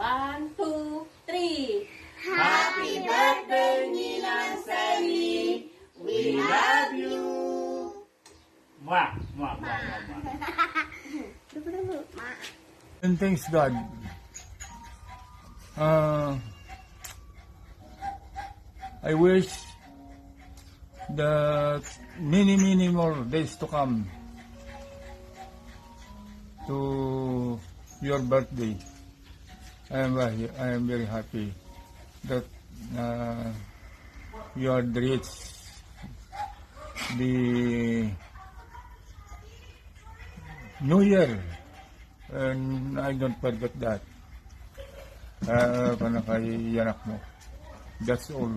1, 2, 3. Happy birthday, Ninang Sally! We love you! Mwah, mwah, mwah, mwah, mwah. And thanks God. I wish that many more days to come to your birthday. I am very happy that you are reached the New Year, and I don't forget that. Para kay anak mo. That's all.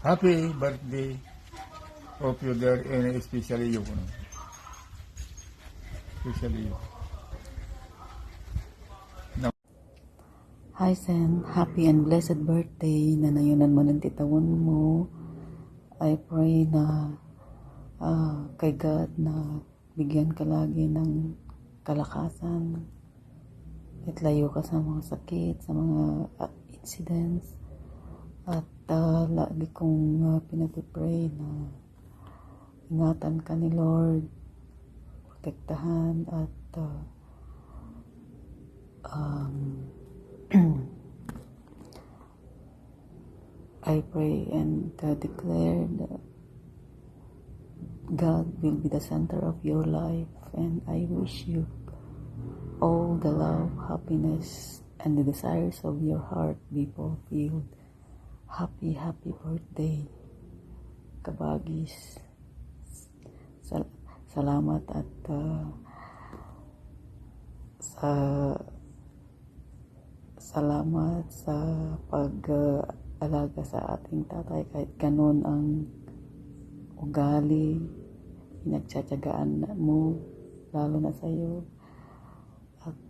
Happy birthday. Hope you're there, and especially you. Especially you. Hi Sen, happy and blessed birthday. Nanayunan mo ng titawan mo. I pray na kay God na bigyan ka lagi ng kalakasan at layo ka sa mga sakit, sa mga incidents, at lagi kong pinag-pray na ingatan ka ni Lord, protektahan, at I pray and declare that God will be the center of your life, and I wish you all the love, happiness, and the desires of your heart be fulfilled. Happy birthday, Kabagis. Salamat at salamat sa pag-alaga sa ating tatay, kahit ganun ang ugali, pinagtsatsagaan mo, lalo na sa iyo. At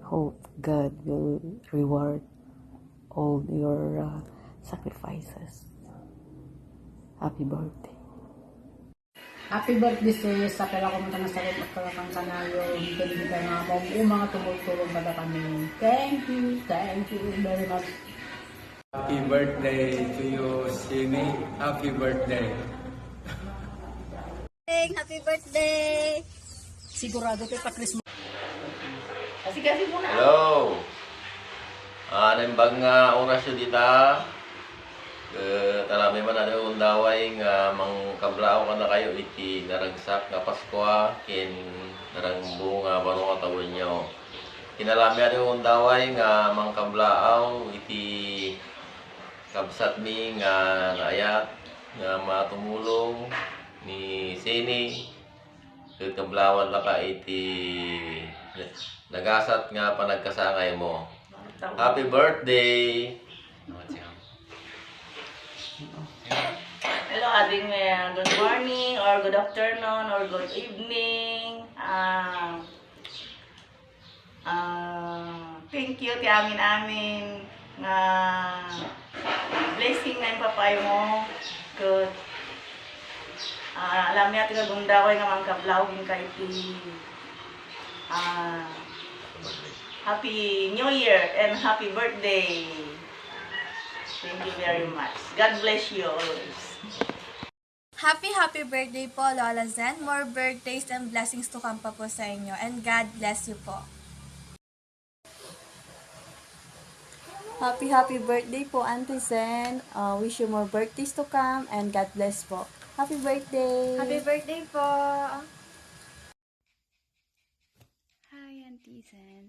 hope God will reward all your sacrifices. Happy birthday. Happy birthday sis. Sa pala ko mga nasakit at kalakang kanayo. Hindi ka nga mo. Mga tumulong kada kami. Thank you very much. Happy birthday to you, Sini. Happy birthday. Happy birthday! Sigurado tayo pa Christmas. Kasi muna. Hello. Nembang oras yun dita. Tarami man ano yung daway nga mang kablao ka na kayo iti naragsak nga Pasko kin narang bunga baro nga tawon nyo. Kinalami ano yung daway nga mang kablao iti kabsat mi nga naayat nga matumulong ni Sini. Kablawan na ka iti nagasat nga panagkasangay mo. Happy birthday! Hello, ading good morning or good afternoon or good evening. Thank you ti amin nga blessing na yung papay mo. Good. Alam niya tiga gundaway nga mga kablawin ka iti Happy New Year and happy birthday. Thank you very much. God bless you always. Happy birthday po, Lola Zen. More birthdays and blessings to come pa po sa inyo. And God bless you po. Happy birthday po, Auntie Zen. Wish you more birthdays to come and God bless po. Happy birthday! Happy birthday po! Hi, Auntie Zen.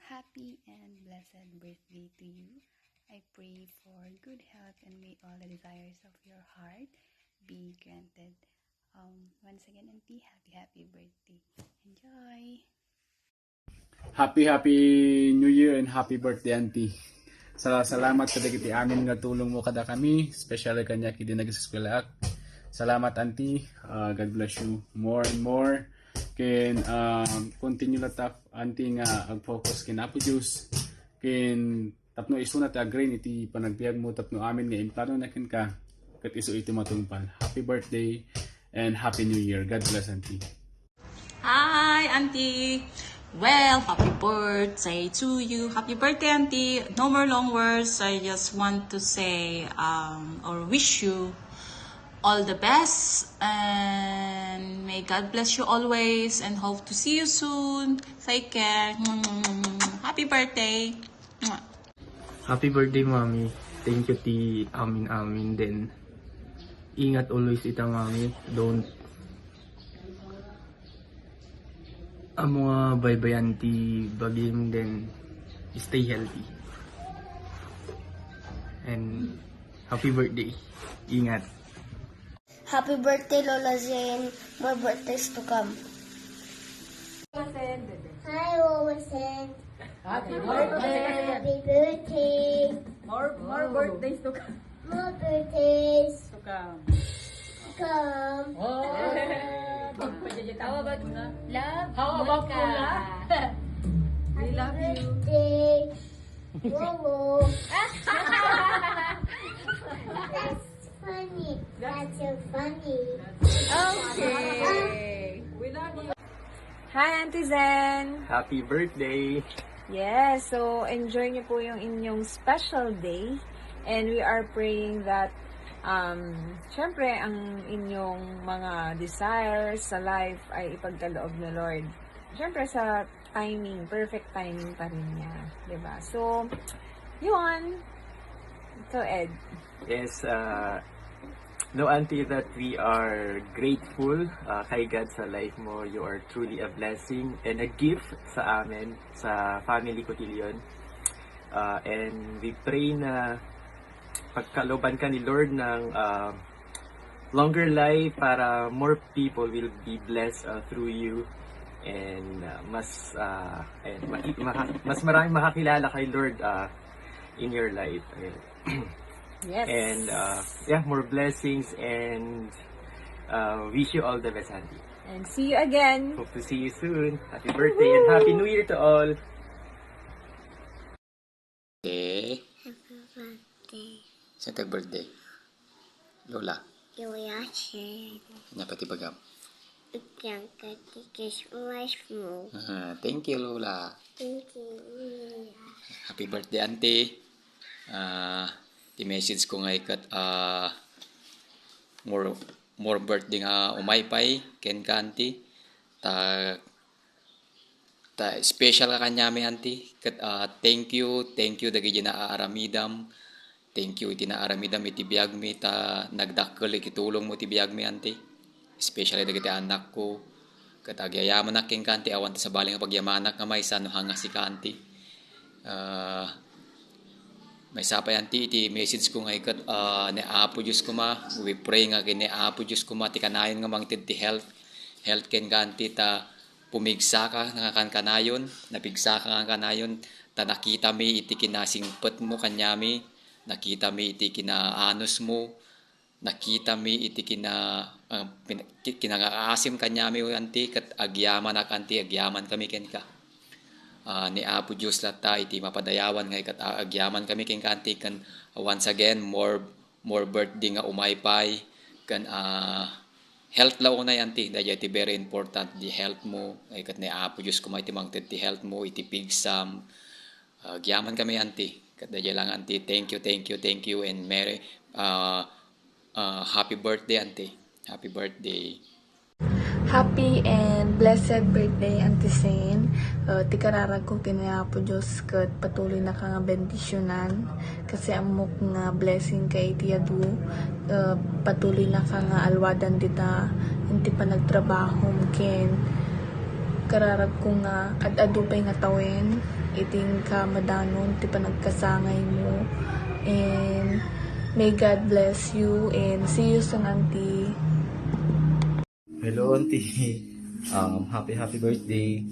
Happy and blessed birthday to you. I pray for good health and may all the desires of your heart be granted. Once again, Auntie, happy birthday. Enjoy! Happy New Year and happy birthday, Auntie. Salamat kada kiti amin nga tulong mo kada kami, especially kanya kiti nag-eskwela ak. Salamat, Auntie. God bless you more and more. Ken continue na tap, Auntie, nga ag-focus kin Apo Diyos. Ken tapno iso na ta grain iti panagbiag mo tapno amin nga implano na ken ka ket iso iti matungpal. Happy birthday and happy New Year. God bless, Auntie. Hi, Auntie. well. Happy birthday to you. Happy birthday, Auntie. No more long words. I just want to say or wish you all the best, and may God bless you always, and hope to see you soon. Take care. Happy birthday. Happy birthday, Mami. Thank you, ti amin din. Ingat always ita, Mami. Don't ang mga baybayan ti bagim din. Stay healthy. And happy birthday. Ingat. Happy birthday, Lola Zane. More birthdays to come. Hi, Lola Zane. Happy birthday. Happy birthday. More birthdays to come. More birthdays To come. to come. How about Muna? Love How about Muna? We love you. Birthday, Lolo. That's funny. That's so funny. Okay. We love you. Hi, Auntie Zen! Happy birthday! Yes, so enjoy niyo po yung inyong special day. And we are praying that, syempre, ang inyong mga desires sa life ay ipagkaloob ni Lord. Syempre, sa timing, perfect timing pa rin niya. Diba? So, yun. So, Ed. Yes, no, Auntie, that we are grateful kay God sa life mo. You are truly a blessing and a gift sa amin, sa family Cotillion. And we pray na pagkalooban ka ni Lord ng longer life para more people will be blessed through you. And mas maraming makakilala kay Lord in your life. Yes. And yeah, more blessings, and wish you all the best, Auntie. And see you again. Hope to see you soon. Happy birthday and Happy New Year to all. Okay. Happy birthday. Saan tag birthday? Lola. Yoyasin. Napati bagam. Ikaw katikis uwas mo. Thank you, Lola. Thank you. Happy birthday, Auntie. I-message ko nga ikat more birthday nga umaypay ken ka, Auntie. Ta special ka kanyami, Auntie. Kat thank you dagiti naaaramidam. Thank you iti naaramidam iti biag mi ta nagdakkel ikitulong mo iti biag mi, Auntie. Especially dagiti anak ko. Kat agyayaman na ken ka, Auntie, awan ta sa baling nga pagyamanak nga maysa no hanga si ka, Auntie. May sapay, Auntie, iti message ko nga ikat ni Apo Diyos ko ma. We pray nga kini Apo Diyos ko ma. Ti kanayon nga mangtid ti health ken ka, Auntie, ta pumigsa ka nga kan kanayon. Napigsa ka nga kanayon. Ta nakita mi iti kinasingpet mo kanyami. Nakita mi iti kinaanos mo. Nakita mi iti kinangaasim kanyami, Auntie. Kat agyaman ak, Auntie, agyaman kami ken ka. Ni Apo Diyos lata iti mapadayawan nga ikat agyaman kami ken Auntie, kan once again more birthday nga umaypay kan health law na, Auntie, dahil iti very important di health mo ikat ni Apo Diyos kuma iti mangted ti health mo iti pigsam agyaman kami, Auntie, kat dahil lang, Auntie. Thank you and merry happy birthday, Auntie. Happy birthday. Happy and blessed birthday, Auntie Zane. Tikararag ko kinayapo Diyos kat patuloy na ka nga bendisyonan. Kasi amok nga blessing kay tiyadu. Patuloy na ka nga alwadan dita. Hindi pa nagtrabaho ken. Kararag ko nga adupay nga tawin. Iting ka madanon. Ti pa nagkasangay mo. And may God bless you. And see you soon, Auntie. Hello, Auntie. Happy birthday.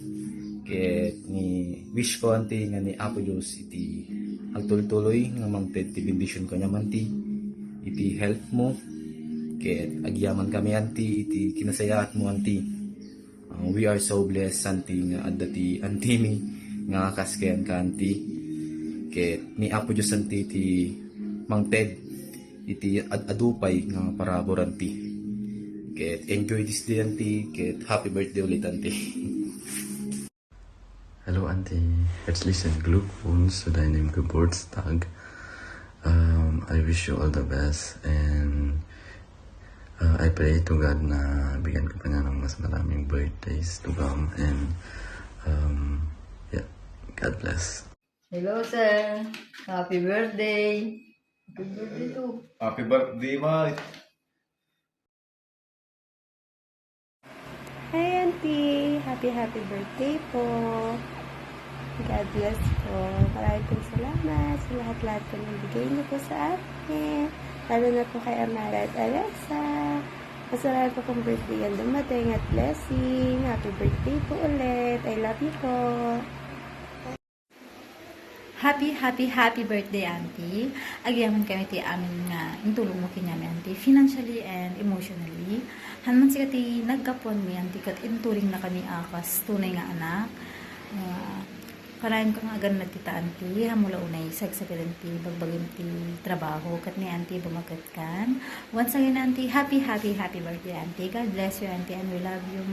Ket ni wish ko, Auntie, nga ni Apo Diyos iti agtuloy nga mangted ti bendisyon kanya, Auntie. Iti health mo. Ket agyaman kami, Auntie, iti kinasayaat mo, Auntie. We are so blessed, Auntie, nga adda ti Auntie mi nga kasken ka, Auntie. Ket ni Apo Diyos, Auntie, iti mangted iti adupay nga parabor, Auntie. Ket enjoy this day, Auntie. Ket happy birthday ulit, Auntie. Hallo Auntie, herzlichen Glückwunsch zu deinem Geburtstag. I wish you all the best and I pray to God na bigyan ko pa niya ng mas maraming birthdays to come and yeah, God bless. Hello, sir. Happy birthday. Happy birthday to. Happy birthday, Mike. Hi, Auntie! Happy birthday po! God bless po. Maraming pong salamat sa lahat-lahat po ng bigay niyo po sa akin. Lalo na po kay Amara at Alexa. Mas marami po pong birthday yan dumating at blessing. Happy birthday po ulit. I love you po. Happy birthday, Auntie. Agyaman kami ti amin nga intulong mo kinyami, Auntie, financially and emotionally. Hanman si kati nagkapon mi, Auntie, kat inturing na kami akas tunay nga anak. Karayan ko nga agan nagtita, Auntie, hamula unay sagsabilan ti bagbagim ti trabaho kat ni Auntie bumagat kan. Once again, Auntie, happy birthday, Auntie. God bless you, Auntie, and we love you.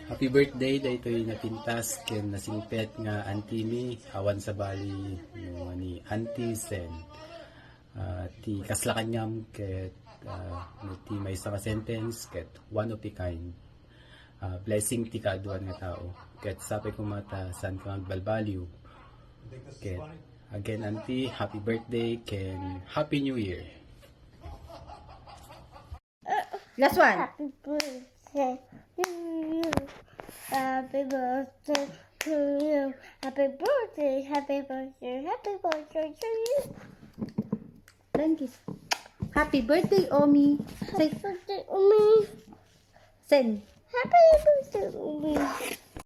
Happy birthday, daytoy napintas ken nasingpet nga auntie mi awan sa bali no ni Auntie Sen. Ti kaslakanyam ket ti may isa ka sentence ket one of a kind. Blessing ti kaaduan nga tao. Ket sapay ko mata san ka magbalbaliw. Ket again auntie, happy birthday ken happy new year. Last one. Happy birthday to you. Happy birthday to you. Happy birthday, happy birthday, happy birthday to you. Thank you. Happy birthday, Omi. Happy birthday, Omi. Sen. Happy birthday, Omi.